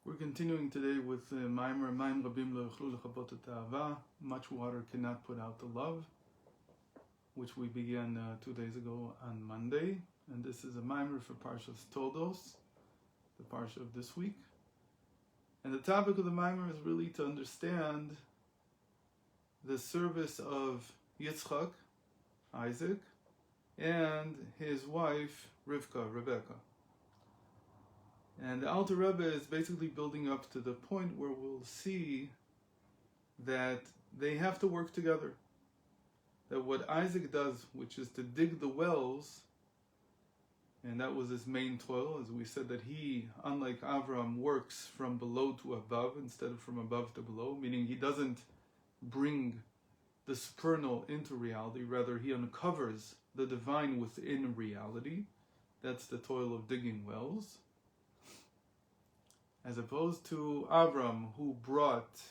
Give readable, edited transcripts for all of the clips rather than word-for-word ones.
We're continuing today with Maimer Maim Rabim Lo Yochlu Lechabot Et Ahava. Much water cannot put out the love, which we began 2 days ago on Monday. And this is a Maimer for Parshas Toldot, the Parsha of this week. And the topic of the Maimer is really to understand the service of Yitzchak, Isaac, and his wife, Rebecca. And the Alter Rebbe is basically building up to the point where we'll see that they have to work together. That what Isaac does, which is to dig the wells, and that was his main toil, as we said that he, unlike Avram, works from below to above instead of from above to below, meaning he doesn't bring the supernal into reality, rather he uncovers the divine within reality. That's the toil of digging wells. As opposed to Avram, who brought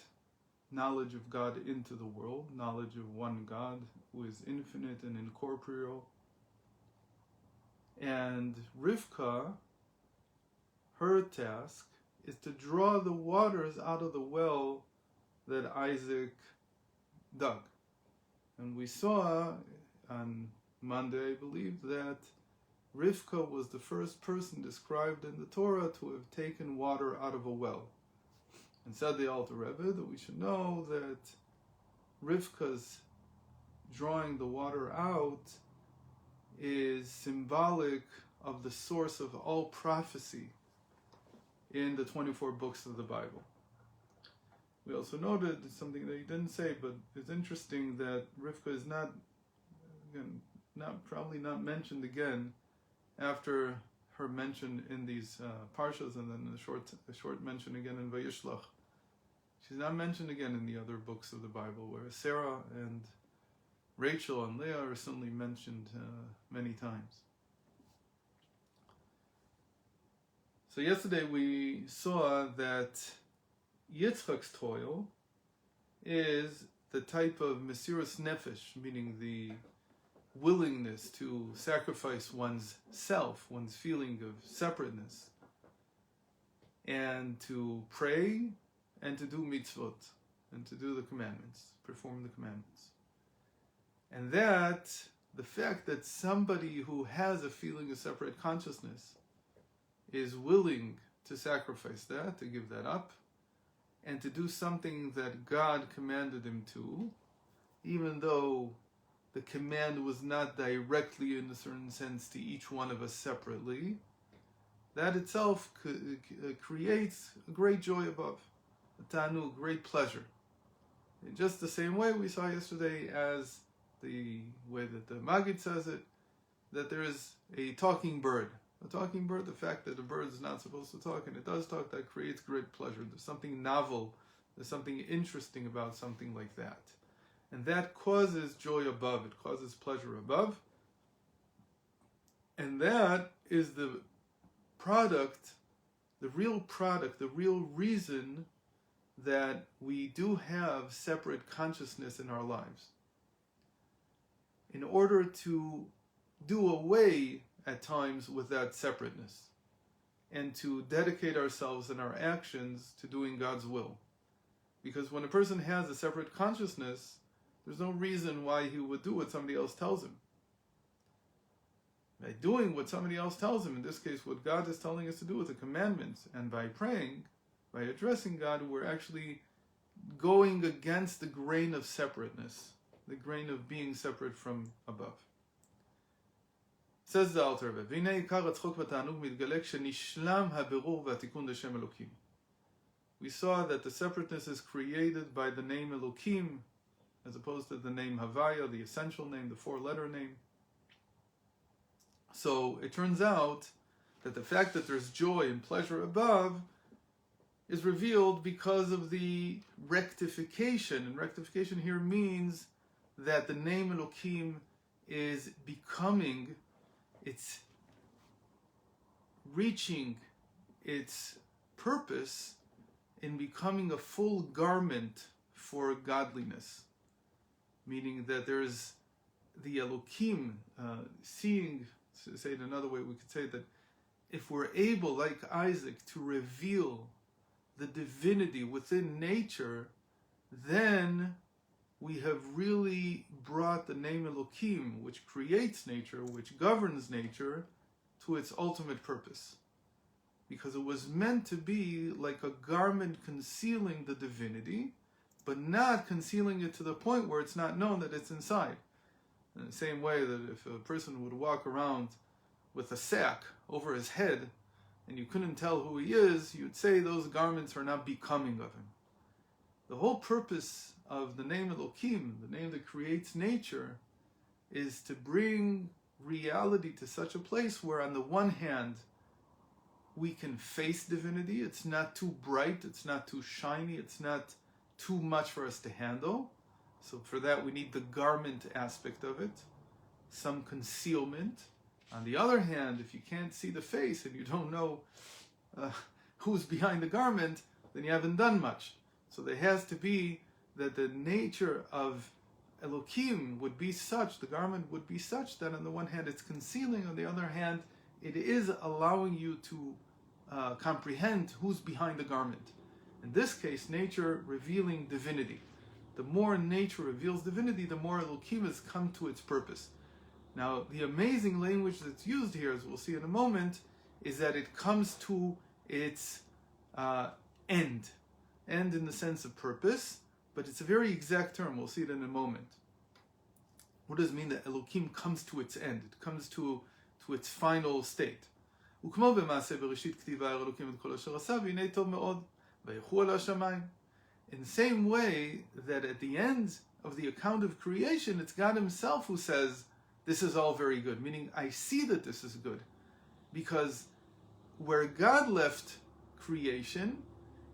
knowledge of God into the world, knowledge of one God who is infinite and incorporeal. And Rivka, her task is to draw the waters out of the well that Isaac dug. And we saw on Monday, I believe, that Rivka was the first person described in the Torah to have taken water out of a well. And said the Alter Rebbe that we should know that Rivka's drawing the water out is symbolic of the source of all prophecy in the 24 books of the Bible. We also noted something that he didn't say, but it's interesting that Rivka is probably not mentioned again after her mention in these parshas, and then a short mention again in Vayishlach. She's not mentioned again in the other books of the Bible, whereas Sarah and Rachel and Leah are certainly mentioned many times. So yesterday we saw that Yitzchak's toil is the type of Mesiras Nefesh, meaning the willingness to sacrifice one's self, one's feeling of separateness, and to pray and to do mitzvot, and to do the commandments, perform the commandments. And that, the fact that somebody who has a feeling of separate consciousness is willing to sacrifice that, to give that up, and to do something that God commanded him to, even though the command was not directly, in a certain sense, to each one of us separately, that itself creates a great joy above, a tanu, great pleasure. In just the same way we saw yesterday as the way that the Maggid says it, that there is a talking bird. A talking bird, the fact that a bird is not supposed to talk, and it does talk, that creates great pleasure. There's something novel, there's something interesting about something like that. And that causes joy above, it causes pleasure above. And that is the product, the real reason that we do have separate consciousness in our lives. In order to do away at times with that separateness and to dedicate ourselves and our actions to doing God's will. Because when a person has a separate consciousness, there's no reason why he would do what somebody else tells him. By doing what somebody else tells him, in this case what God is telling us to do with the commandments, and by praying, by addressing God, we're actually going against the grain of separateness, the grain of being separate from above. Says the Alter Rebbe, "V'nei ikar hatzchok v'ta'anug mitgale k'shenishlam haberur v'atikun l'shem Elokim." We saw that the separateness is created by the name Elokim, as opposed to the name Havaya, the essential name, the four-letter name. So it turns out that the fact that there's joy and pleasure above is revealed because of the rectification. And rectification here means that the name Elokim is becoming, it's reaching its purpose in becoming a full garment for godliness. Meaning that there's the Elokim, seeing, to say it another way, we could say that if we're able, like Isaac, to reveal the divinity within nature, then we have really brought the name Elokim, which creates nature, which governs nature, to its ultimate purpose. Because it was meant to be like a garment concealing the divinity, but not concealing it to the point where it's not known that it's inside. In the same way that if a person would walk around with a sack over his head, and you couldn't tell who he is, you'd say those garments are not becoming of him. The whole purpose of the name Elokim, the name that creates nature, is to bring reality to such a place where on the one hand, we can face divinity. It's not too bright, it's not too shiny, it's not too much for us to handle. So for that we need the garment aspect of it, some concealment. On the other hand, if you can't see the face and you don't know who's behind the garment, then you haven't done much. So there has to be that the nature of Elokim would be such, the garment would be such that on the one hand it's concealing, on the other hand it is allowing you to comprehend who's behind the garment. In this case, nature revealing divinity. The more nature reveals divinity, the more Elokim has come to its purpose. Now, the amazing language that's used here, as we'll see in a moment, is that it comes to its end. End in the sense of purpose, but it's a very exact term. We'll see it in a moment. What does it mean that Elokim comes to its end? It comes to its final state. וכמו במעשה בראשית כתיבה אלוקים את כל אשר עשה והנה טוב מאוד וילכו על השמיים. In the same way that at the end of the account of creation, it's God himself who says, this is all very good, meaning I see that this is good. Because where God left creation,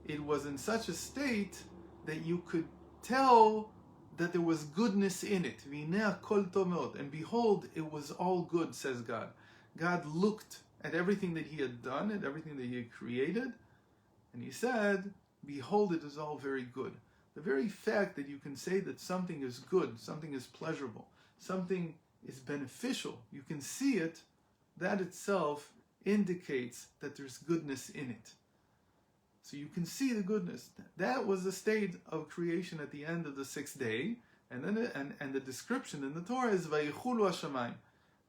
it was in such a state that you could tell that there was goodness in it. And behold, it was all good, says God. God looked at everything that he had done, at everything that he had created, and he said, behold, it is all very good. The very fact that you can say that something is good, something is pleasurable, something is beneficial, you can see it, that itself indicates that there's goodness in it. So you can see the goodness. That was the state of creation at the end of the sixth day, and then and the description in the Torah is Vayichulu Hashamayim,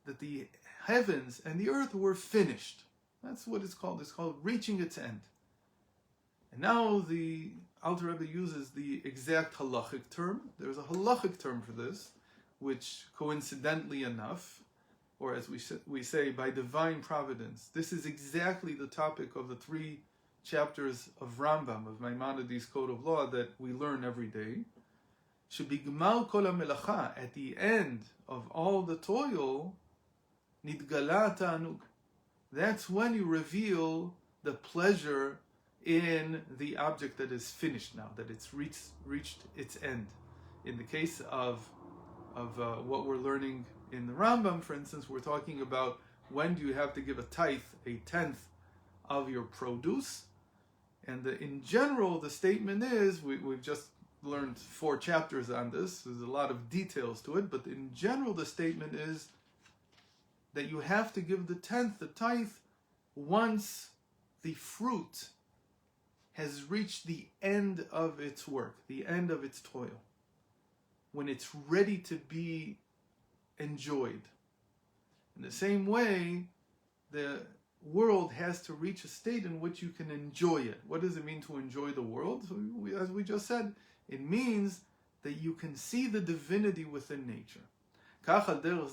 that the heavens and the earth were finished. That's what it's called. It's called reaching its end. And now the Alter Rebbe uses the exact halachic term. There's a halachic term for this, which coincidentally enough, or as we say, by divine providence, this is exactly the topic of the 3 chapters of Rambam, of Maimonides' Code of Law that we learn every day. Shebigmal kol hamelacha, at the end of all the toil, nidgala ta'anug. That's when you reveal the pleasure in the object that is finished now, that it's reached its end. In the case of what we're learning in the Rambam, for instance, we're talking about when do you have to give a tithe, a tenth of your produce. And in general, the statement is, we've just learned 4 chapters on this, there's a lot of details to it, but in general the statement is that you have to give the tenth, the tithe, once the fruit has reached the end of its work, the end of its toil, when it's ready to be enjoyed. In the same way, the world has to reach a state in which you can enjoy it. What does it mean to enjoy the world? So as we just said, it means that you can see the divinity within nature. כך על דרך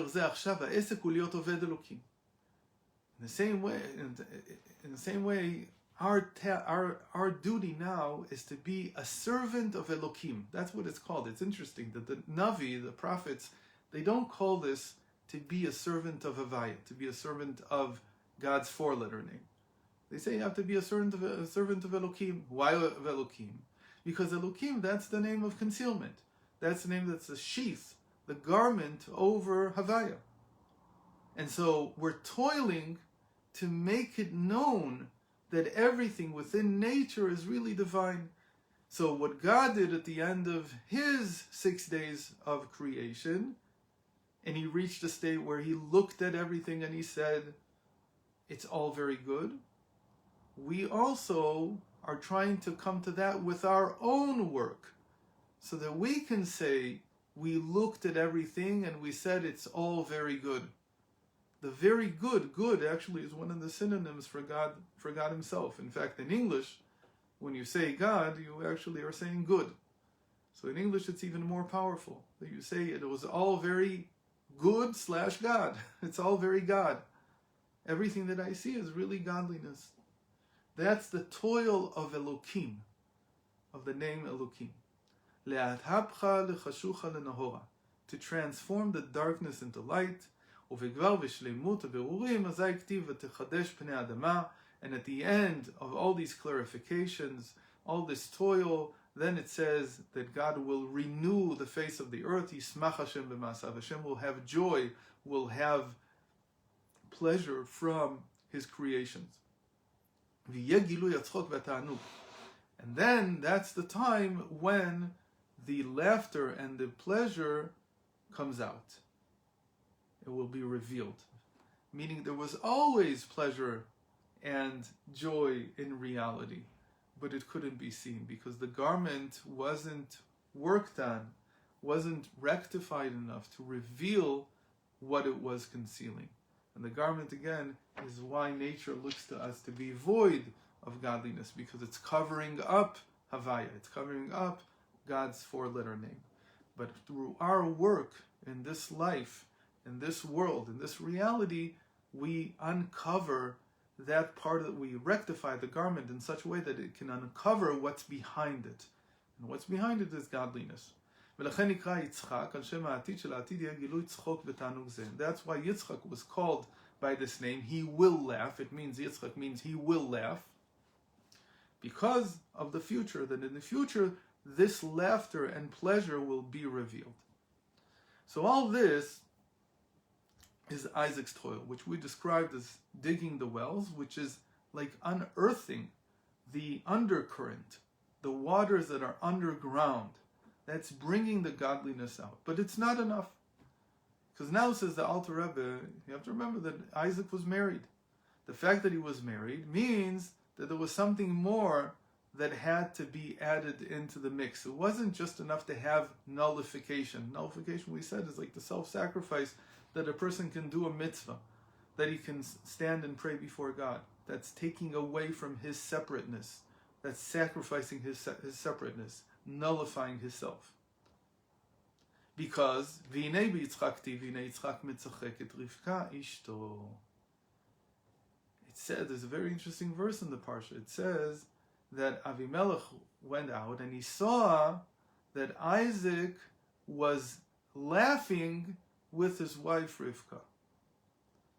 זה עכשיו העסק הוא להיות עובד אלוקים. In the same way, our duty now is to be a servant of Elokim. That's what it's called. It's interesting that the Navi, the prophets, they don't call this to be a servant of Havaya, to be a servant of God's 4-letter name. They say you have to be a servant of Elokim. Why of Elokim? Because Elokim, that's the name of concealment. That's the name that's the sheath, the garment over Havaya. And so we're toiling to make it known that everything within nature is really divine. So what God did at the end of his 6 days of creation, and he reached a state where he looked at everything and he said, it's all very good, we also are trying to come to that with our own work, so that we can say, we looked at everything and we said it's all very good. The very good, good actually is one of the synonyms for God himself. In fact, in English, when you say God, you actually are saying good. So in English, it's even more powerful. That you say it was all very good / God. It's all very God. Everything that I see is really godliness. That's the toil of Elokim, of the name Elokim. Le'athapcha lechashucha lenahora, to transform the darkness into light. Uvegvar v'shleimut v'berurim azay ktiv v'techadesh pnei adama. And at the end of all these clarifications, all this toil, then it says that God will renew the face of the earth. Yismach Hashem b'ma'asav. Hashem will have joy, will have pleasure from His creations. V'yeh giluy hatzchok v'ta'anug. And then that's the time when the laughter and the pleasure comes out. It will be revealed. Meaning there was always pleasure and joy in reality, but it couldn't be seen because the garment wasn't worked on, wasn't rectified enough to reveal what it was concealing. And the garment, again, is why nature looks to us to be void of godliness, because it's covering up Havaya, it's covering up God's four-letter name. But through our work in this life, in this world, in this reality, we uncover that part, that we rectify the garment in such a way that it can uncover what's behind it. And what's behind it is godliness. That's why Yitzchak was called by this name. He will laugh. It means Yitzchak means he will laugh, because of the future, that in the future this laughter and pleasure will be revealed. So all this is Isaac's toil, which we described as digging the wells, which is like unearthing the undercurrent, the waters that are underground. That's bringing the godliness out. But it's not enough. Because now, says the Alter Rebbe, you have to remember that Isaac was married. The fact that he was married means that there was something more that had to be added into the mix. It wasn't just enough to have nullification. Nullification, we said, is like the self-sacrifice that a person can do a mitzvah, that he can stand and pray before God. That's taking away from his separateness. That's sacrificing his separateness, nullifying himself. Because v'inei b'Yitzchak v'inei Yitzchak mitzachek et Rivka ishto. It said, there's a very interesting verse in the parsha. It says that Avimelech went out and he saw that Isaac was laughing with his wife Rivka.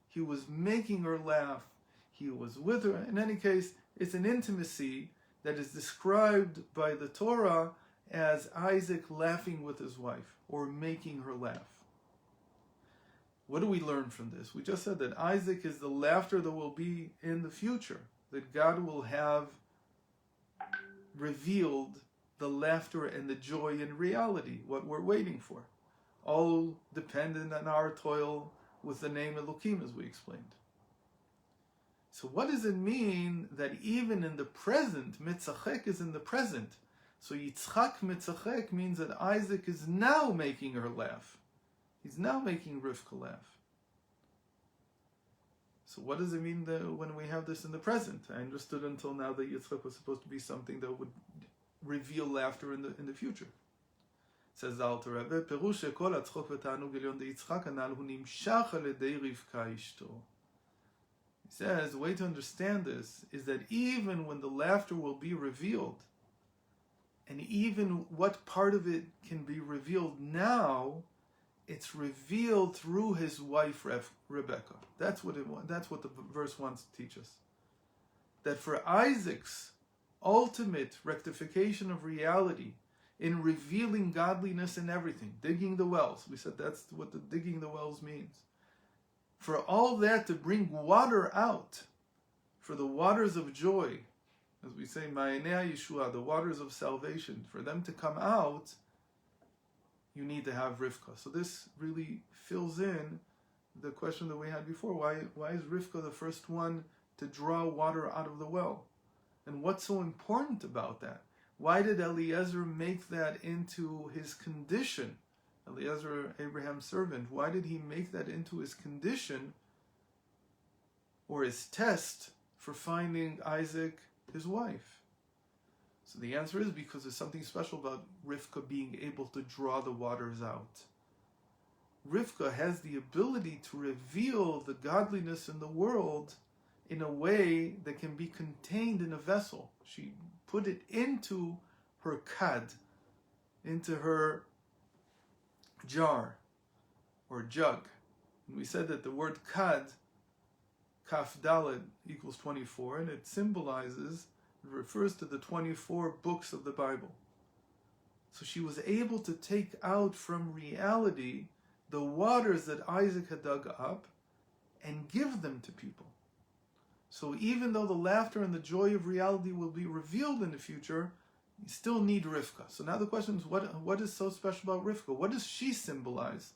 He was making her laugh. He was with her. In any case, it's an intimacy that is described by the Torah as Isaac laughing with his wife, or making her laugh. What do we learn from this? We just said that Isaac is the laughter that will be in the future, that God will have revealed the laughter and the joy in reality, what we're waiting for. All dependent on our toil with the name Elokim, as we explained. So what does it mean that even in the present, Mitzachek is in the present? So Yitzchak Mitzachek means that Isaac is now making her laugh. He's now making Rivka laugh. So what does it mean when we have this in the present? I understood until now that Yitzchak was supposed to be something that would reveal laughter in the future. Says the Alter Rebbe, Perush shekol hatzchok v'ta'anug elyon deYitzchak hanal hu nimshach al yedei Rivka ishto. He says, the way to understand this is that even when the laughter will be revealed, and even what part of it can be revealed now, it's revealed through his wife Rebecca. That's what the verse wants to teach us. That for Isaac's ultimate rectification of reality, in revealing godliness in everything, digging the wells, we said that's what the digging the wells means. For all that to bring water out, for the waters of joy, as we say, Ma'anei Yeshua, the waters of salvation, for them to come out, you need to have Rivka. So this really fills in the question that we had before. Why is Rivka the first one to draw water out of the well? And what's so important about that? Why did Eliezer make that into his condition? Eliezer, Abraham's servant, why did he make that into his condition or his test for finding Isaac, his wife? So the answer is because there's something special about Rivka being able to draw the waters out. Rivka has the ability to reveal the godliness in the world in a way that can be contained in a vessel. She put it into her kad, into her jar or jug. And we said that the word kad, kaf daled, equals 24, and it symbolizes, it refers to the 24 books of the Bible. So she was able to take out from reality the waters that Isaac had dug up and give them to people. So even though the laughter and the joy of reality will be revealed in the future, you still need Rivka. So now the question is, what is so special about Rivka? What does she symbolize?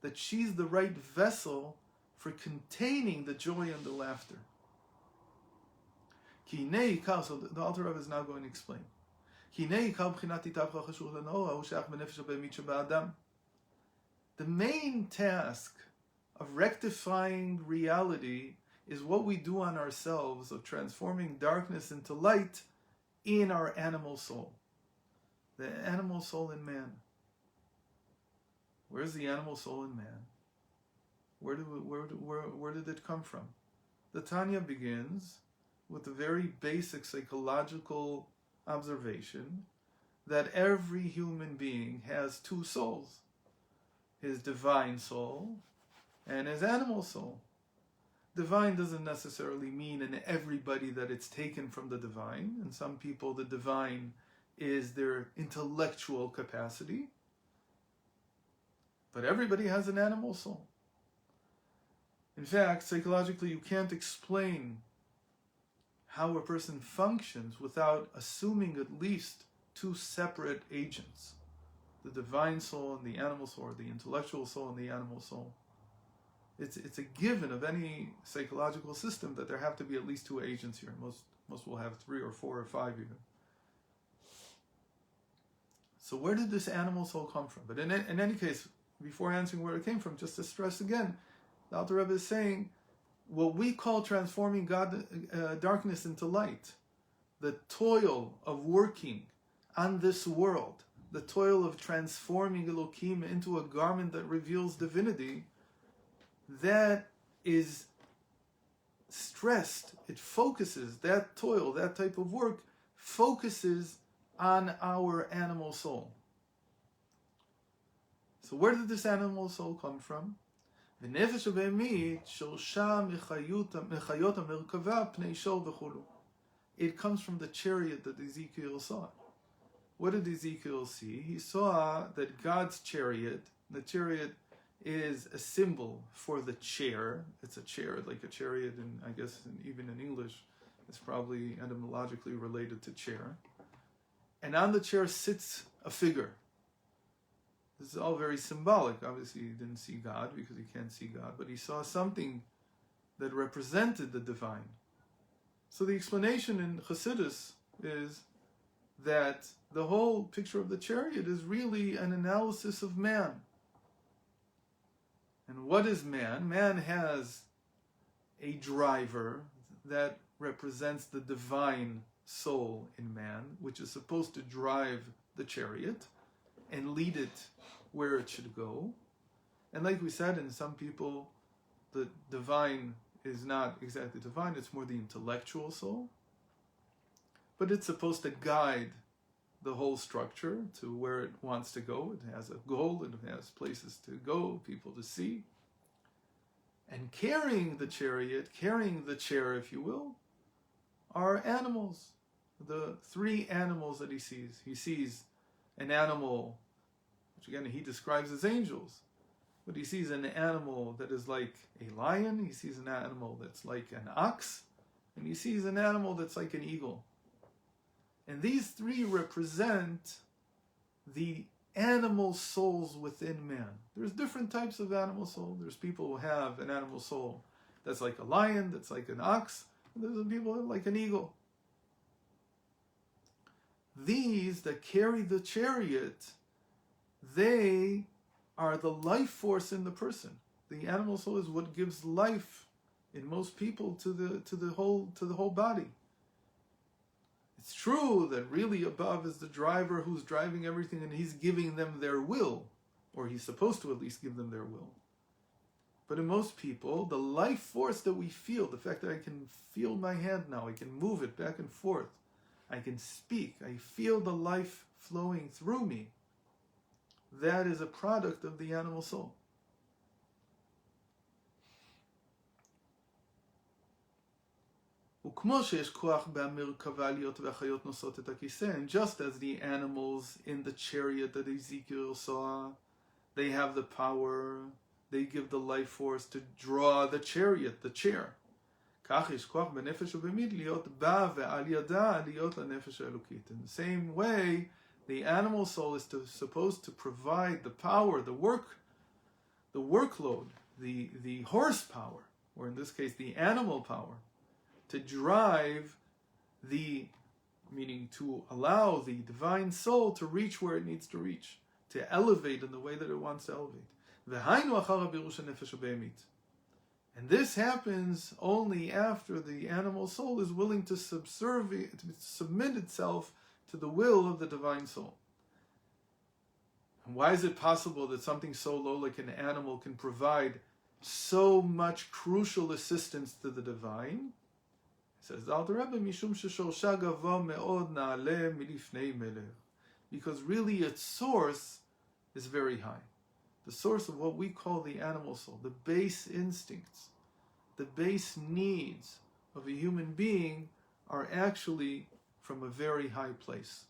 That she's the right vessel for containing the joy and the laughter. So the Alter Rebbe is now going to explain. The main task of rectifying reality is what we do on ourselves, of transforming darkness into light in our animal soul. The animal soul in man. Where's the animal soul in man? Where did it come from? The Tanya begins with a very basic psychological observation that every human being has two souls. His divine soul and his animal soul. Divine doesn't necessarily mean in everybody that it's taken from the divine. In some people, the divine is their intellectual capacity. But everybody has an animal soul. In fact, psychologically, you can't explain how a person functions without assuming at least two separate agents. The divine soul and the animal soul, or the intellectual soul and the animal soul. It's a given of any psychological system that there have to be at least two agents here. Most will have 3 or 4 or 5 even. So where did this animal soul come from? But in any case, before answering where it came from, just to stress again, the Alter Rebbe is saying what we call transforming darkness into light, the toil of working on this world, the toil of transforming Elohim into a garment that reveals divinity, that is stressed. It focuses, that toil, that type of work, focuses on our animal soul. So where did this animal soul come from? It comes from the chariot that Ezekiel saw. What did Ezekiel see? He saw that God's chariot, the chariot is a symbol for the chair. It's a chair, like a chariot, and I guess even in English, it's probably etymologically related to chair. And on the chair sits a figure. This is all very symbolic. Obviously, he didn't see God because he can't see God, but he saw something that represented the divine. So the explanation in Chassidus is that the whole picture of the chariot is really an analysis of man. And what is man? Man has a driver that represents the divine soul in man, which is supposed to drive the chariot and lead it where it should go. And like we said, in some people, the divine is not exactly divine, it's more the intellectual soul. But it's supposed to guide the whole structure to where it wants to go. It has a goal, it has places to go, people to see. And carrying the chariot, carrying the chair, if you will, are animals. The 3 animals that he sees. He sees an animal, which again he describes as angels. But he sees an animal that is like a lion, he sees an animal that's like an ox, and he sees an animal that's like an eagle. And these 3 represent the animal souls within man. There's different types of animal soul. There's people who have an animal soul that's like a lion, that's like an ox, and there's people who are like an eagle. These that carry the chariot, they are the life force in the person. The animal soul is what gives life in most people to the whole body. It's true that really above is the driver who's driving everything, and he's giving them their will, or he's supposed to at least give them their will. But in most people, the life force that we feel, the fact that I can feel my hand now, I can move it back and forth, I can speak, I feel the life flowing through me, that is a product of the animal soul. And just as the animals in the chariot that Ezekiel saw, they have the power, they give the life force to draw the chariot, the chair. In the same way, the animal soul is supposed to provide the power, the workload, the horsepower, or in this case, the animal power, to drive meaning to allow the divine soul to reach where it needs to reach, to elevate in the way that it wants to elevate. And this happens only after the animal soul is willing to submit itself to the will of the divine soul. And why is it possible that something so low like an animal can provide so much crucial assistance to the divine? Says the Alter Rebbe, Mishum sheshorsha gava me'od na'aleh milifnei melech. Because really its source is very high. The source of what we call the animal soul, the base instincts, the base needs of a human being are actually from a very high place.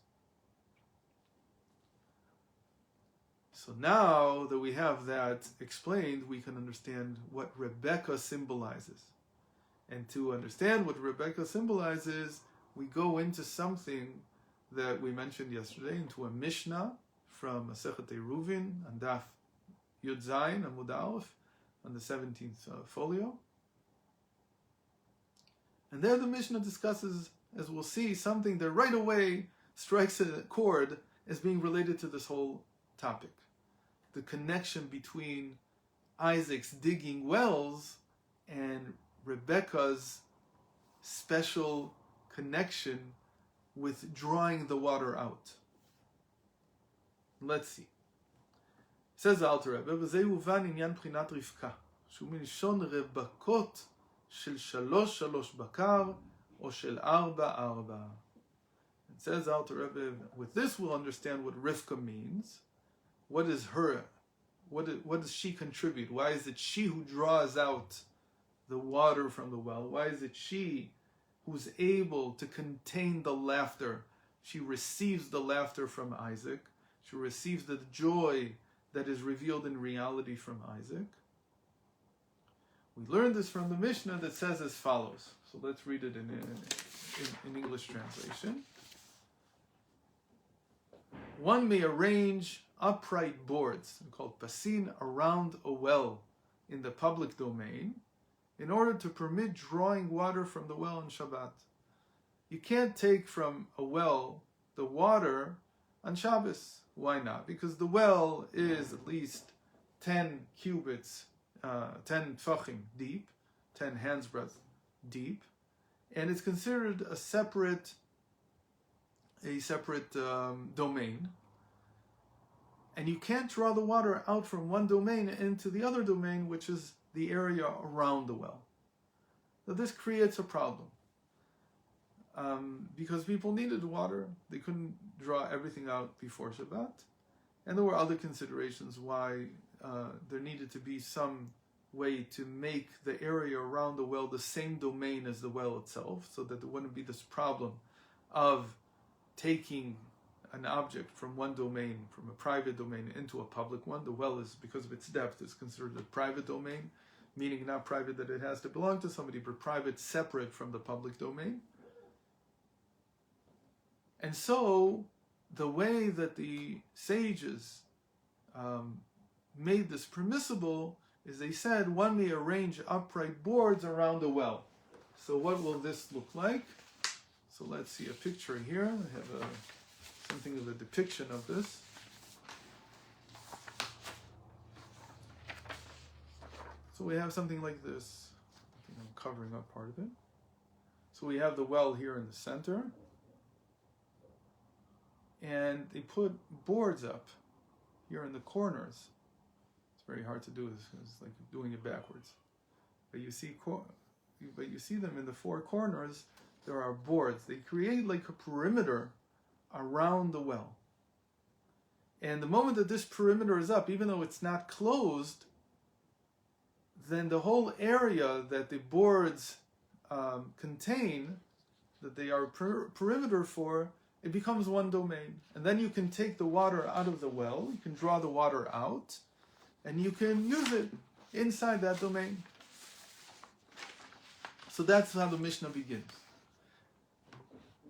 So now that we have that explained, we can understand what Rebecca symbolizes. And to understand what Rebecca symbolizes, we go into something that we mentioned yesterday, into a Mishnah from Masechet Eruvin, and Daf Yud Zayin, Amud Aleph, on the 17th folio. And there the Mishnah discusses, as we'll see, something that right away strikes a chord as being related to this whole topic. The connection between Isaac's digging wells and Rebecca's special connection with drawing the water out. Let's see. Says the Alter Rebbe, "V'zeh uvan inyan b'chinat Rivka, shu milshon rebakot shel shalosh bakar, or shel arba. It says Alter Rebbe, with this we'll understand what Rivka means. What is her? What does she contribute? Why is it she who draws out the water from the well? Why is it she who's able to contain the laughter? She receives the laughter from Isaac. She receives the joy that is revealed in reality from Isaac. We learned this from the Mishnah that says as follows. So let's read it in English translation. One may arrange upright boards, called pasin, around a well in the public domain in order to permit drawing water from the well on Shabbat. You can't take from a well the water on Shabbos. Why not? Because the well is at least 10 cubits, 10 tfachim deep, 10 hands breadth deep, and it's considered a separate domain. And you can't draw the water out from one domain into the other domain, which is the area around the well. Now this creates a problem. Because people needed water, they couldn't draw everything out before Shabbat. And there were other considerations why there needed to be some way to make the area around the well the same domain as the well itself, so that there wouldn't be this problem of taking an object from one domain, from a private domain, into a public one. The well is, because of its depth, is considered a private domain, meaning not private that it has to belong to somebody, but private separate from the public domain. And so the way that the sages made this permissible is they said one may arrange upright boards around the well. So what will this look like? So let's see a picture here. I have something of a depiction of this. So we have something like this. I think I'm covering up part of it. So we have the well here in the center. And they put boards up here in the corners. It's very hard to do this. It's like doing it backwards. But you see them in the four corners. There are boards. They create like a perimeter around the well. And the moment that this perimeter is up, even though it's not closed, then the whole area that the boards contain, that they are perimeter for, it becomes one domain. And then you can take the water out of the well, you can draw the water out, and you can use it inside that domain. So that's how the Mishnah begins.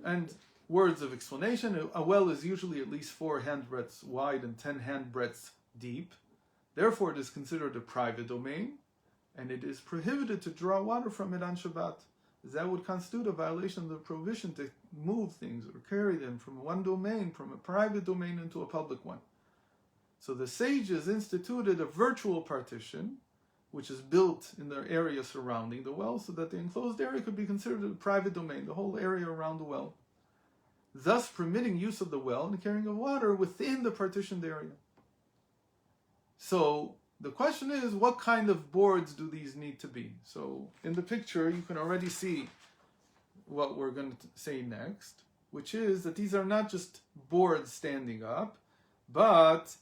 And words of explanation: a well is usually at least 4 handbreadths wide and 10 handbreadths deep. Therefore, it is considered a private domain, and it is prohibited to draw water from it on Shabbat. That would constitute a violation of the prohibition to move things or carry them from one domain, from a private domain into a public one. So the sages instituted a virtual partition, which is built in the area surrounding the well, so that the enclosed area could be considered a private domain, the whole area around the well, thus permitting use of the well and the carrying of water within the partitioned area. So the question is, what kind of boards do these need to be? So in the picture, you can already see what we're going to say next, which is that these are not just boards standing up, but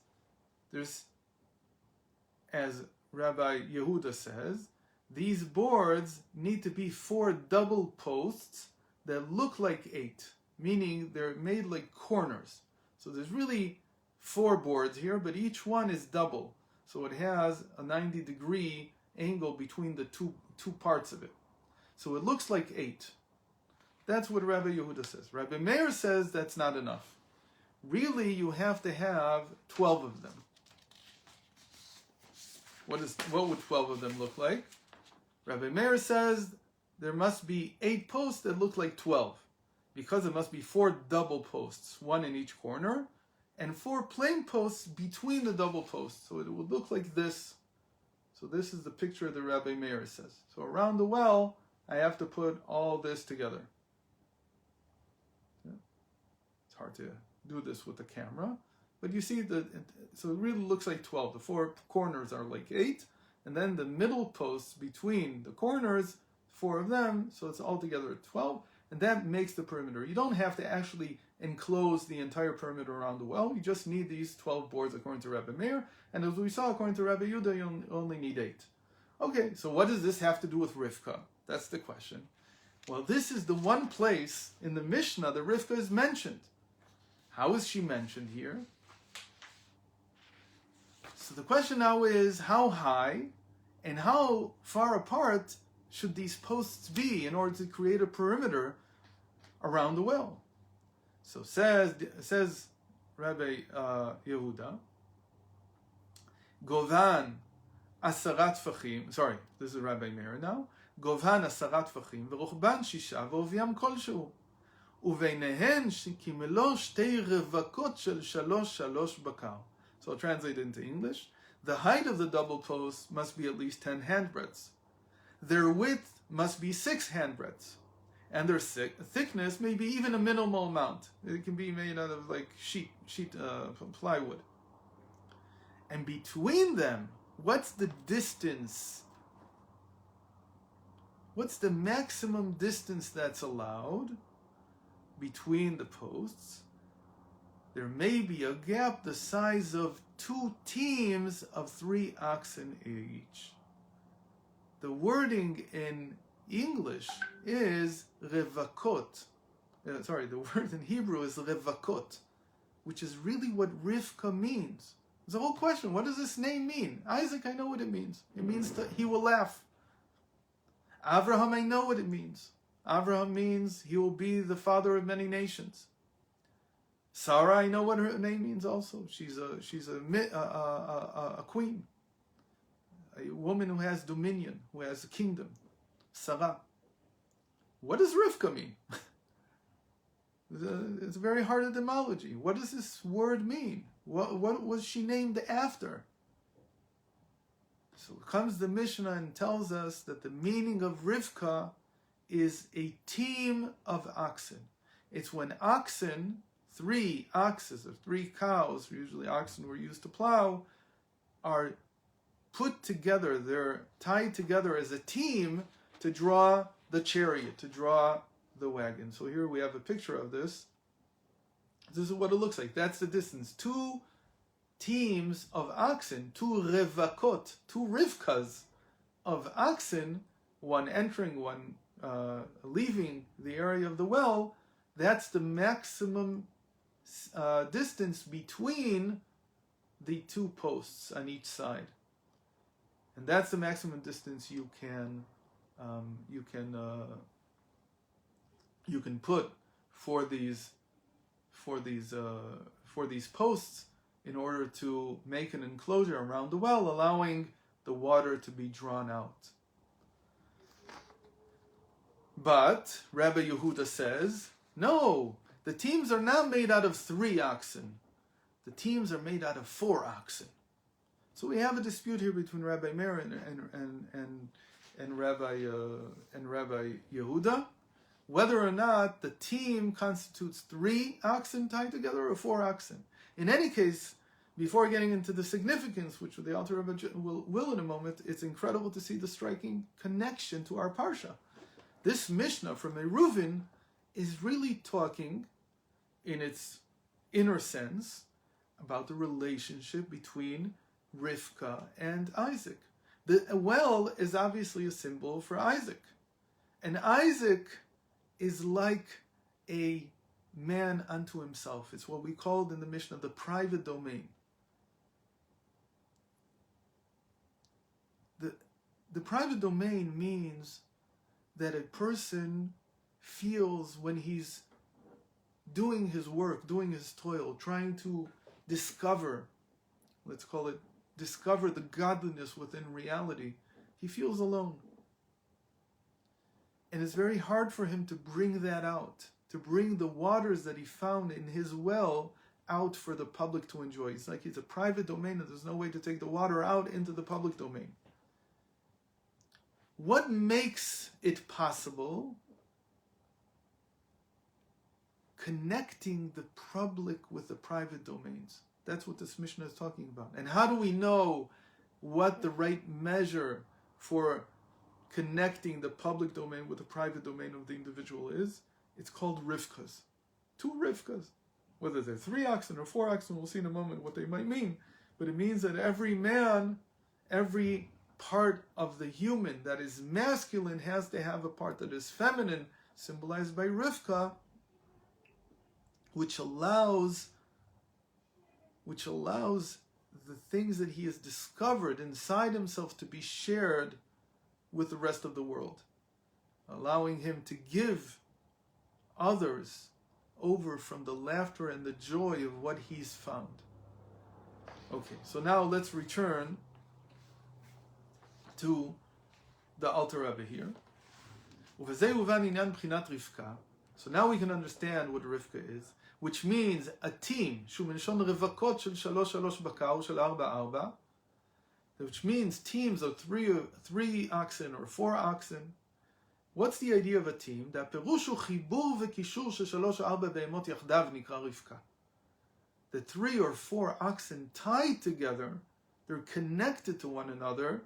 there's, as Rabbi Yehuda says, these boards need to be 4 double posts that look like 8, meaning they're made like corners. So there's really 4 boards here, but each one is double. So it has a 90-degree angle between the two parts of it. So it looks like 8. That's what Rabbi Yehuda says. Rabbi Meir says that's not enough. Really, you have to have 12 of them. What would 12 of them look like? Rabbi Meir says there must be 8 posts that look like 12, because it must be 4 double posts, 1 in each corner, and 4 plain posts between the double posts. So it would look like this. So this is the picture that Rabbi Meir says. So around the well, I have to put all this together. Yeah. It's hard to do this with the camera. But you see, so it really looks like 12. The 4 corners are like 8. And then the middle posts between the corners, 4 of them. So it's all together 12. And that makes the perimeter. You don't have to actually enclose the entire perimeter around the well. You just need these 12 boards according to Rabbi Meir. And as we saw, according to Rabbi Yehuda, you only need 8. Okay, so what does this have to do with Rivka? That's the question. Well, this is the one place in the Mishnah that Rivka is mentioned. How is she mentioned here? So the question now is, how high and how far apart should these posts be in order to create a perimeter around the well? So says Rabbi Yehuda, Govan asarat fachim. Sorry, this is Rabbi Meir now. Govan asarat fachim v'ruchban shisha v'oviam kolshehu uveinehen shekimelo shtei revakot shel shalosh bakar. So I'll translate it into English. The height of the double posts must be at least 10 handbreadths. Their width must be 6 handbreadths. And their thickness may be even a minimal amount. It can be made out of like plywood. And between them, what's the distance? What's the maximum distance that's allowed between the posts? There may be a gap the size of 2 teams of 3 oxen each. The wording in English is revakot. The word in Hebrew is revakot, which is really what Rivka means. There's a whole question. What does this name mean? Isaac, I know what it means. It means that he will laugh. Avraham, I know what it means. Avraham means he will be the father of many nations. Sarah, I know what her name means also. She's a queen, a woman who has dominion, who has a kingdom. Sarah. What does Rivka mean? It's a very hard etymology. What does this word mean? What was she named after? So comes the Mishnah and tells us that the meaning of Rivka is a team of oxen. It's when oxen, 3 oxes or 3 cows, usually oxen were used to plow, are put together, they're tied together as a team to draw the chariot, to draw the wagon. So here we have a picture of this. This is what it looks like. That's the distance. 2 teams of oxen, 2 revakot, 2 rivkas of oxen, one entering, one leaving the area of the well. That's the maximum distance between the 2 posts on each side, and that's the maximum distance you can put for these posts in order to make an enclosure around the well, allowing the water to be drawn out. But Rabbi Yehuda says, no, the teams are not made out of 3 oxen. The teams are made out of 4 oxen. So we have a dispute here between Rabbi Meir and Rabbi Yehuda, whether or not the team constitutes 3 oxen tied together or 4 oxen. In any case, before getting into the significance, which the Alter Rebbe will in a moment, it's incredible to see the striking connection to our Parsha. This Mishnah from Eruvin is really talking, in its inner sense, about the relationship between Rivka and Isaac. The well is obviously a symbol for Isaac. And Isaac is like a man unto himself. It's what we called in the Mishnah the private domain. The private domain means that a person feels when he's doing his work, doing his toil, trying to discover, let's call it, discover the godliness within reality, he feels alone. And it's very hard for him to bring that out, to bring the waters that he found in his well out for the public to enjoy. It's like it's a private domain and there's no way to take the water out into the public domain. What makes it possible? Connecting the public with the private domains. That's what this Mishnah is talking about. And how do we know what the right measure for connecting the public domain with the private domain of the individual is? It's called rivkas. 2 rivkas. Whether they're 3 oxen or 4 oxen, we'll see in a moment what they might mean. But it means that every man, every part of the human that is masculine has to have a part that is feminine, symbolized by Rivka, which allows the things that he has discovered inside himself to be shared with the rest of the world, allowing him to give others over from the laughter and the joy of what he's found. Okay, so now let's return to the Alter Rebbe here. So now we can understand what Rivka is, which means a team, which means teams of 3 oxen or 4 oxen. What's the idea of a team? The 3 or 4 oxen tied together, they're connected to one another.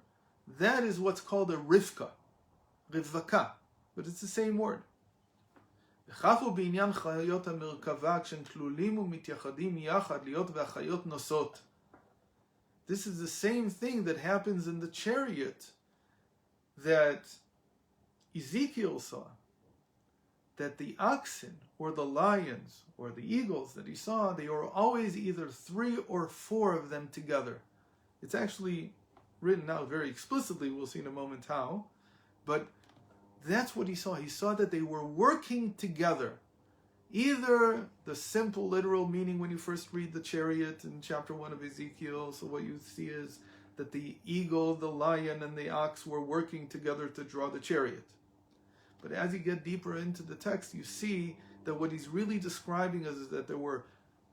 That is what's called a rivka, rivaka, but it's the same word. This is the same thing that happens in the chariot that Ezekiel saw, that the oxen or the lions or the eagles that he saw, they were always either 3 or 4 of them together. It's actually written out very explicitly, we'll see in a moment how, but that's what he saw. He saw that they were working together Either the simple literal meaning when you first read the chariot in chapter 1 of Ezekiel, so what you see is that the eagle, the lion, and the ox were working together to draw the chariot. But as you get deeper into the text, you see that what he's really describing is that there were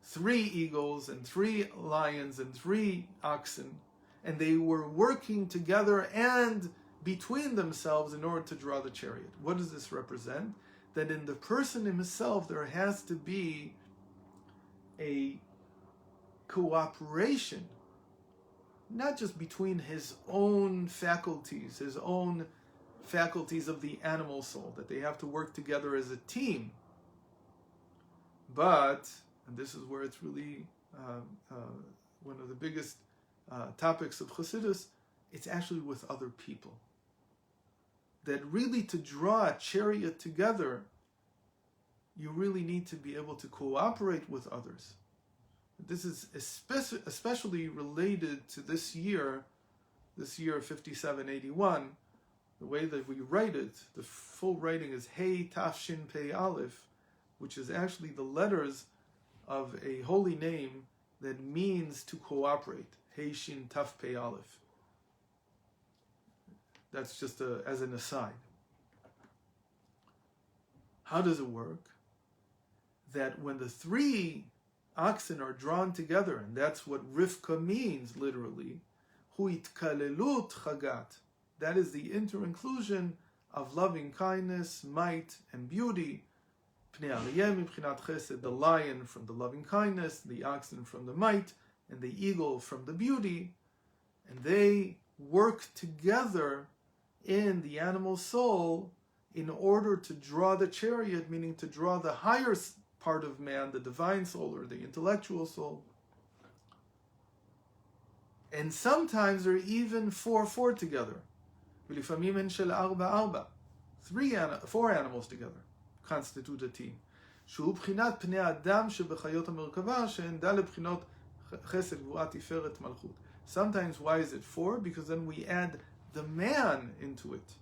3 eagles and 3 lions and 3 oxen, and they were working together and between themselves in order to draw the chariot. What does this represent? That in the person himself there has to be a cooperation, not just between his own faculties of the animal soul, that they have to work together as a team, but, and this is where it's really one of the biggest topics of Chassidus, it's actually with other people. That really to draw a chariot together, you really need to be able to cooperate with others. This is especially related to this year 5781. The way that we write it, the full writing is Hey Taf Shin Pei Aleph, which is actually the letters of a holy name that means to cooperate. Hey Shin Taf Pei Aleph. That's just as an aside. How does it work? That when the 3 oxen are drawn together, and that's what Rivka means literally, huitkalelut chagat, that is the inter-inclusion of loving kindness, might, and beauty. Pnei aliyeh mibchinat chesed, the lion from the loving kindness, the oxen from the might, and the eagle from the beauty, and they work together in the animal soul in order to draw the chariot, meaning to draw the higher part of man, the divine soul or the intellectual soul. And sometimes they're even 4 together. 4 animals together constitute a team. שהוא בחינת פני האדם שבחיות המרכבה שהן ד' בחינות חסד גבורה תפארת מלכות. Sometimes why is it 4? Because then we add the man into it.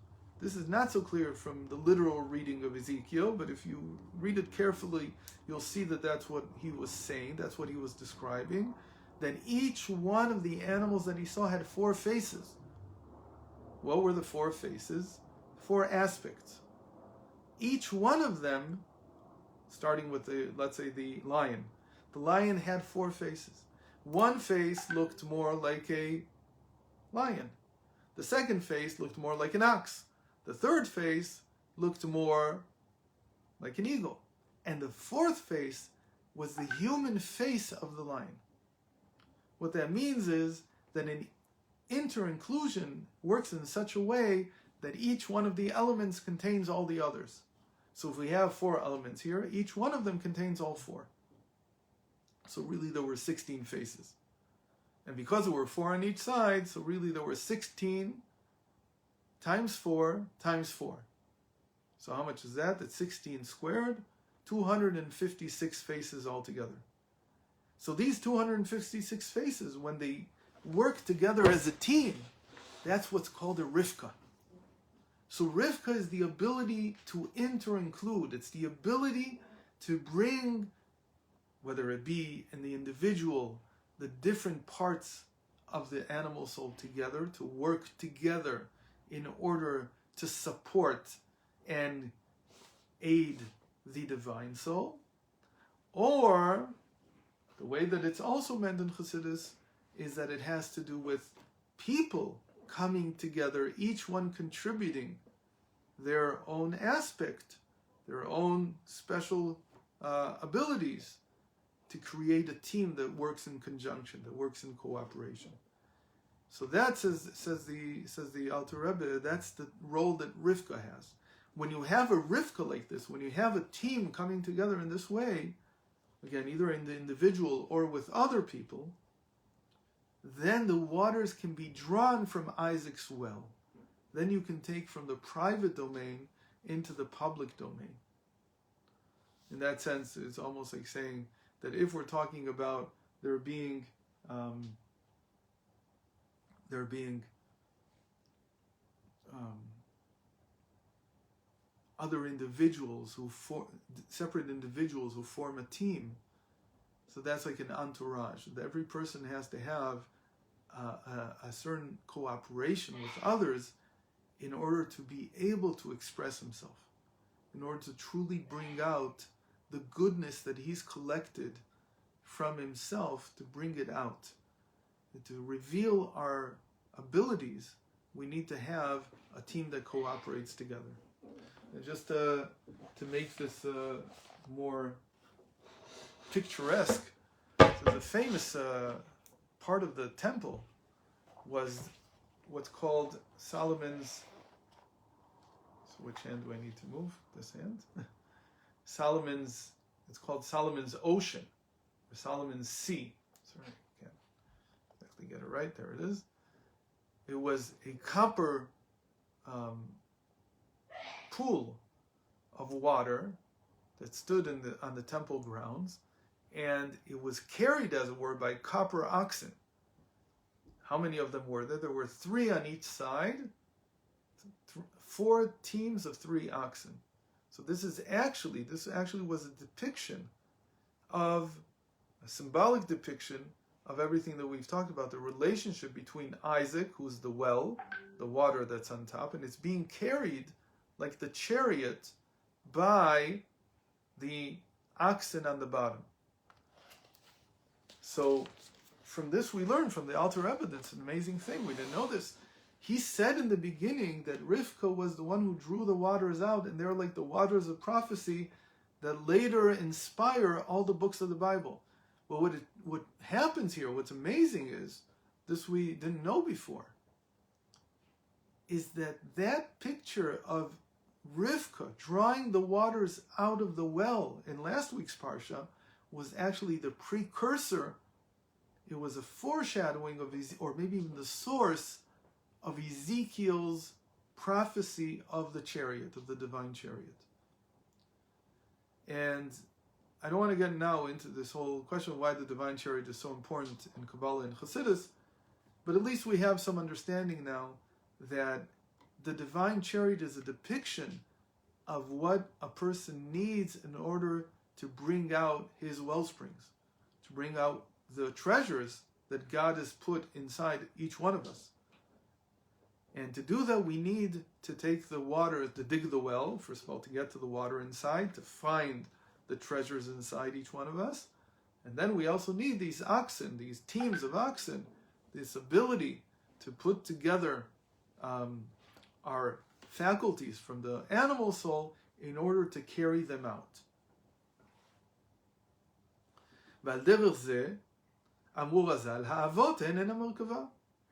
This is not so clear from the literal reading of Ezekiel, but if you read it carefully, you'll see that that's what he was saying, that's what he was describing, that each one of the animals that he saw had 4 faces. What were the 4 faces? 4 aspects. Each one of them, starting with let's say the lion. The lion had 4 faces. One face looked more like a lion. The second face looked more like an ox. The third face looked more like an eagle. And the 4th face was the human face of the lion. What that means is that an inter-inclusion works in such a way that each one of the elements contains all the others. So if we have 4 elements here, each one of them contains all 4. So really there were 16 faces. And because there were 4 on each side, so really there were 16 times 4 times 4. So how much is that? That's 16 squared, 256 faces altogether. So these 256 faces, when they work together as a team, that's what's called a Rivka. So Rivka is the ability to inter-include. It's the ability to bring, whether it be in the individual, the different parts of the animal soul together, to work together in order to support and aid the divine soul. Or, the way that it's also meant in Chassidus is that it has to do with people coming together, each one contributing their own aspect, their own special abilities to create a team that works in conjunction, that works in cooperation. So that says the Alter Rebbe, that's the role that Rivka has. When you have a Rivka like this, when you have a team coming together in this way, again, either in the individual or with other people, then the waters can be drawn from Isaac's well. Then you can take from the private domain into the public domain. In that sense, it's almost like saying that if we're talking about there being other individuals separate individuals who form a team. So that's like an entourage. Every person has to have a certain cooperation with others in order to be able to express himself, in order to truly bring out the goodness that he's collected from himself, to bring it out. And to reveal our abilities, we need to have a team that cooperates together. And just to make this more picturesque, so the famous part of the temple was what's called Solomon's. So which hand do I need to move? This hand? It's called Solomon's Ocean, or Solomon's Sea. Sorry, I can't exactly get it right. There it is. It was a copper pool of water that stood on the temple grounds, and it was carried, as it were, by copper oxen. How many of them were there? There were 3 on each side, 4 teams of 3 oxen. So this actually was a depiction of, a symbolic depiction of everything that we've talked about, the relationship between Isaac, who's the well, the water that's on top, and it's being carried like the chariot by the oxen on the bottom. So from this we learn from the Alter Rebbe, that's an amazing thing. We didn't know this. He said in the beginning that Rivka was the one who drew the waters out, and they're like the waters of prophecy that later inspire all the books of the Bible. But what happens here, what's amazing is, this we didn't know before, is that picture of Rivka drawing the waters out of the well in last week's Parsha was actually the precursor. It was a foreshadowing of, or maybe even the source of Ezekiel's prophecy of the chariot, of the divine chariot. And I don't want to get now into this whole question of why the divine chariot is so important in Kabbalah and Chassidus, but at least we have some understanding now that the divine chariot is a depiction of what a person needs in order to bring out his wellsprings, to bring out the treasures that God has put inside each one of us. And to do that, we need to take the water, to dig the well, first of all, to get to the water inside, to find the treasures inside each one of us. And then we also need these oxen, these teams of oxen, this ability to put together our faculties from the animal soul in order to carry them out.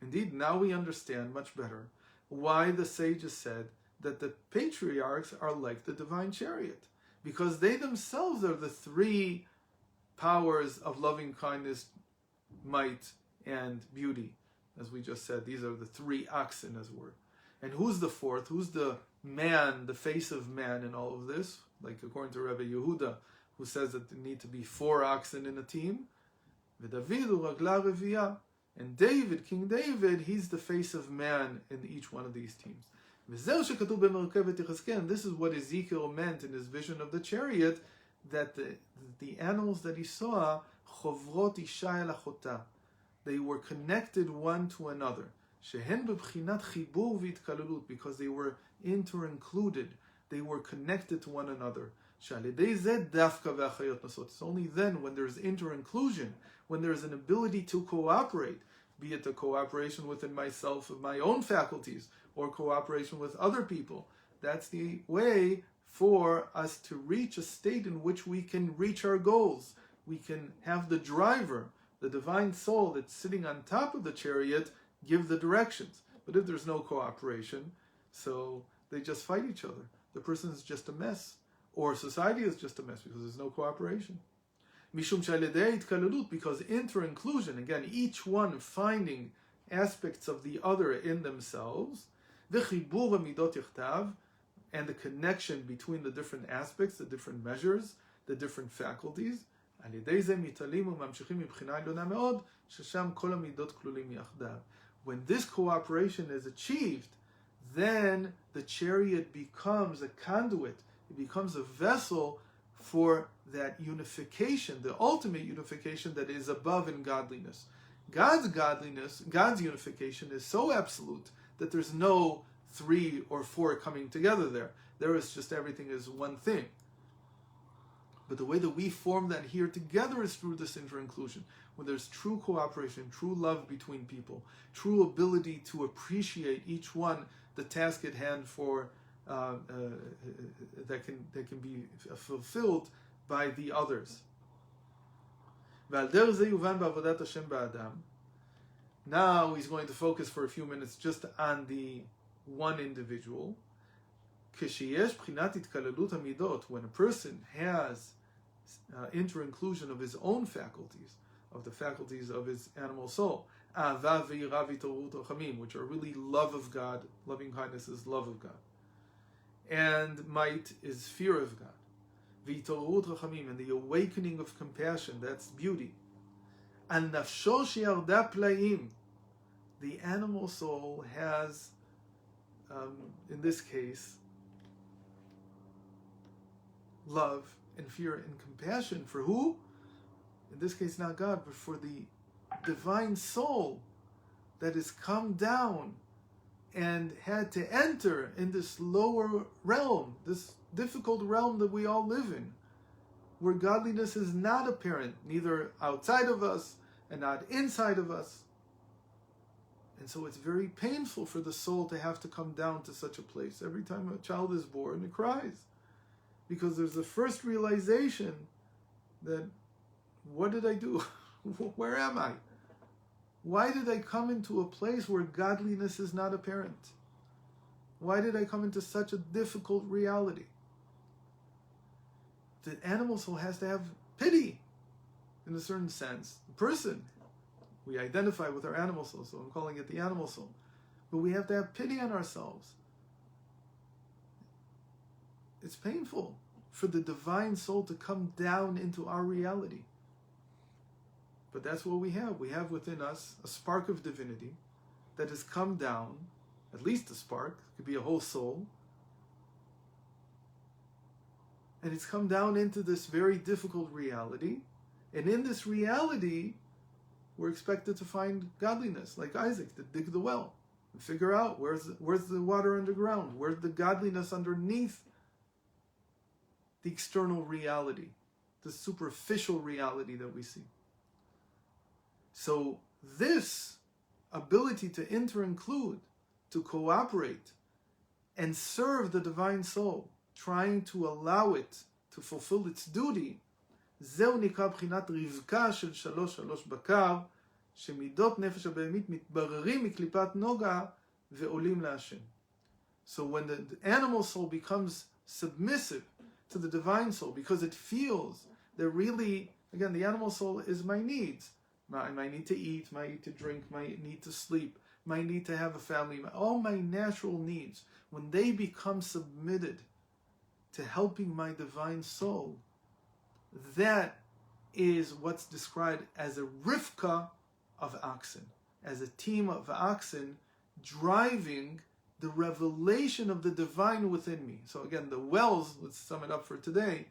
Indeed, now we understand much better why the sages said that the patriarchs are like the divine chariot, because they themselves are the 3 powers of loving kindness, might, and beauty. As we just said, these are the 3 oxen, as it were. And who's the 4th? Who's the man, the face of man in all of this? Like according to Rebbe Yehuda, who says that there need to be 4 oxen in a team. And David, King David, he's the face of man in each one of these teams. And this is what Ezekiel meant in his vision of the chariot, that the animals that he saw, they were connected one to another, because they were inter-included, they were connected to one another. It's only then, when there's inter-inclusion, when there's an ability to cooperate, be it the cooperation within myself of my own faculties, or cooperation with other people, that's the way for us to reach a state in which we can reach our goals. We can have the driver, the divine soul that's sitting on top of the chariot, give the directions. But if there's no cooperation, so they just fight each other. The person is just a mess. Or society is just a mess because there's no cooperation. Because inter-inclusion, again, each one finding aspects of the other in themselves, and the connection between the different aspects, the different measures, the different faculties, when this cooperation is achieved, then the chariot becomes a conduit, it becomes a vessel for that unification, the ultimate unification that is above in godliness. God's godliness, God's unification is so absolute that there's no 3 or 4 coming together there. There is just everything is one thing. But the way that we form that here together is through this inter-inclusion, when there's true cooperation, true love between people, true ability to appreciate each one the task at hand for that can be fulfilled by the others. Now he's going to focus for a few minutes just on the one individual. When a person has inter-inclusion of his own faculties, of the faculties of his animal soul, which are really love of God, loving kindness is love of God, and might is fear of God, and the awakening of compassion, that's beauty. The animal soul has, in this case, love and fear and compassion for who? In this case, not God, but for the divine soul that has come down and had to enter in this lower realm, this difficult realm that we all live in, where godliness is not apparent, neither outside of us and not inside of us. And so it's very painful for the soul to have to come down to such a place. Every time a child is born, it cries. Because there's the first realization that, what did I do? Where am I? Why did I come into a place where godliness is not apparent? Why did I come into such a difficult reality? The animal soul has to have pity, in a certain sense. The person, we identify with our animal soul, so I'm calling it the animal soul. But we have to have pity on ourselves. It's painful for the divine soul to come down into our reality. But that's what we have. We have within us a spark of divinity that has come down, at least a spark, it could be a whole soul. And it's come down into this very difficult reality. And in this reality, we're expected to find godliness, like Isaac, to dig the well and figure out where's the water underground, where's the godliness underneath the external reality, the superficial reality that we see. So this ability to inter-include, to cooperate, and serve the divine soul, trying to allow it to fulfill its duty, זהו נקרא בחינת רבקה של 3 בקר, שמידות נפש הבהמית מתבררים מקליפת נוגה ועולים להשם. So when the animal soul becomes submissive to the divine soul, because it feels that really, again, the animal soul is my needs. My need to eat, my need to drink, my need to sleep, my need to have a family, all my natural needs, when they become submitted to helping my divine soul, that is what's described as a rivka of oxen, as a team of oxen driving the revelation of the divine within me. So again, the wells, let's sum it up for today,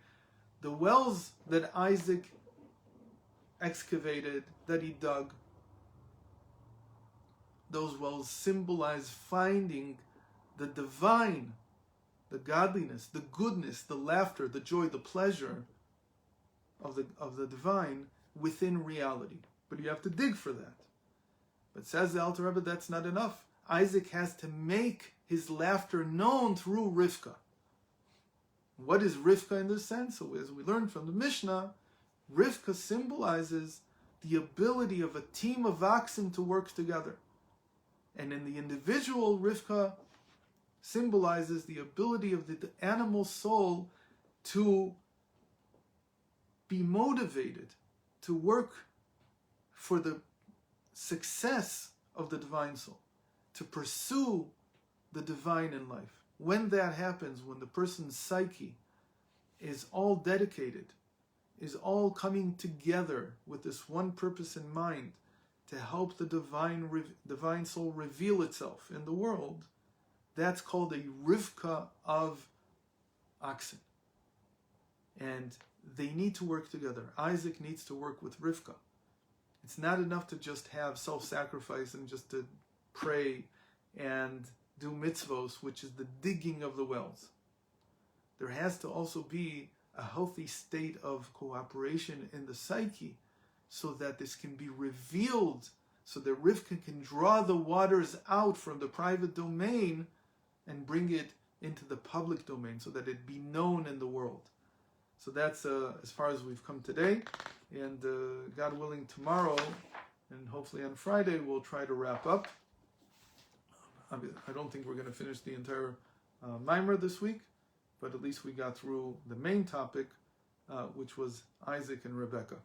the wells that Isaac excavated, that he dug, those wells symbolize finding the divine, the godliness, the goodness, the laughter, the joy, the pleasure of the divine within reality. But you have to dig for that. But says the Alter Rebbe, that's not enough. Isaac has to make his laughter known through Rivka. What is Rivka in this sense? So as we learned from the Mishnah, Rivka symbolizes the ability of a team of oxen to work together. And in the individual, Rivka symbolizes the ability of the animal soul to be motivated to work for the success of the divine soul, to pursue the divine in life. When that happens, when the person's psyche is all dedicated, is all coming together with this one purpose in mind, to help the divine soul reveal itself in the world, That's called a Rivka of oxen. And they need to work together. Isaac needs to work with Rivka. It's not enough to just have self-sacrifice and just to pray and do mitzvos, which is the digging of the wells. There has to also be a healthy state of cooperation in the psyche so that this can be revealed, so that Rivka can draw the waters out from the private domain and bring it into the public domain so that it be known in the world. So that's as far as we've come today. And God willing, tomorrow and hopefully on Friday, we'll try to wrap up. I don't think we're going to finish the entire Mimer this week, but at least we got through the main topic, which was Isaac and Rebekah.